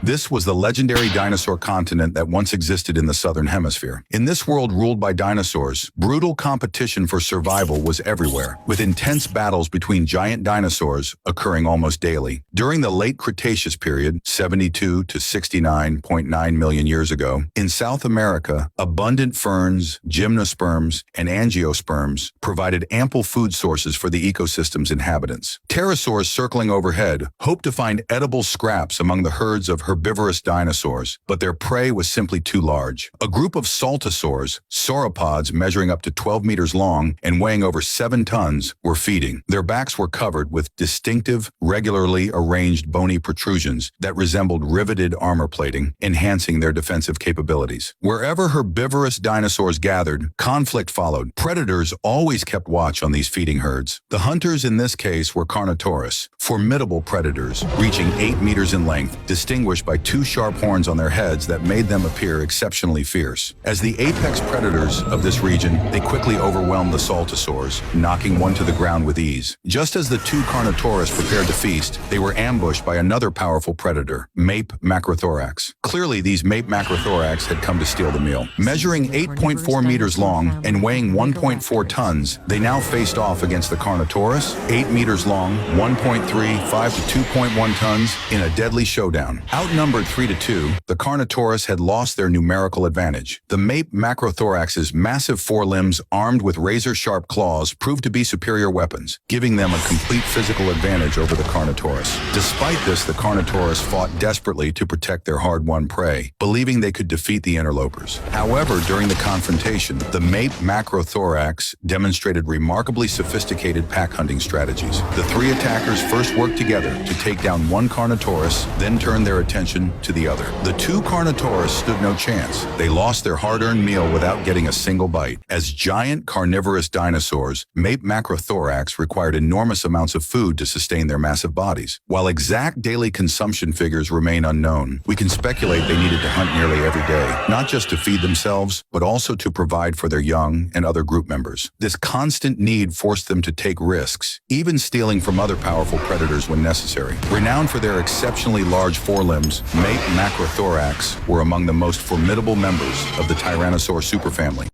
This was the legendary dinosaur continent that once existed in the southern hemisphere. In this world ruled by dinosaurs, brutal competition for survival was everywhere, with intense battles between giant dinosaurs occurring almost daily. During the late Cretaceous period, 72 to 69.9 million years ago, in South America, abundant ferns, gymnosperms, and angiosperms provided ample food sources for the ecosystem's inhabitants. Pterosaurs circling overhead hoped to find edible scraps among the herds of herbivorous dinosaurs, but their prey was simply too large. A group of saltosaurs, sauropods measuring up to 12 meters long and weighing over 7 tons, were feeding. Their backs were covered with distinctive, regularly arranged bony protrusions that resembled riveted armor plating, enhancing their defensive capabilities. Wherever herbivorous dinosaurs gathered, conflict followed. Predators always kept watch on these feeding herds. The hunters in this case were Carnotaurus, formidable predators, reaching 8 meters in length, distinguished by 2 sharp horns on their heads that made them appear exceptionally fierce. As the apex predators of this region, they quickly overwhelmed the saltosaurs, knocking one to the ground with ease. Just as the 2 Carnotaurus prepared to feast, they were ambushed by another powerful predator, Mape macrothorax. Clearly, these Mape macrothorax had come to steal the meal. Measuring 8.4 meters long and weighing 1.4 tons, they now faced off against the Carnotaurus, 8 meters long, 1.35 to 2.1 tons, in a deadly showdown. Outnumbered 3-2, the Carnotaurus had lost their numerical advantage. The Mape macrothorax's massive forelimbs, armed with razor-sharp claws, proved to be superior weapons, giving them a complete physical advantage over the Carnotaurus. Despite this, the Carnotaurus fought desperately to protect their hard-won prey, believing they could defeat the interlopers. However, during the confrontation, the Mape macrothorax demonstrated remarkably sophisticated pack-hunting strategies. The 3 attackers first worked together to take down one Carnotaurus, then turned their attention to the other. The 2 Carnotaurus stood no chance. They lost their hard-earned meal without getting a single bite. As giant carnivorous dinosaurs, Mape macrothorax required enormous amounts of food to sustain their massive bodies. While exact daily consumption figures remain unknown, we can speculate they needed to hunt nearly every day, not just to feed themselves, but also to provide for their young and other group members. This constant need forced them to take risks, even stealing from other powerful predators when necessary. Renowned for their exceptionally large forelimbs, Mape macrothorax were among the most formidable members of the Tyrannosaur superfamily.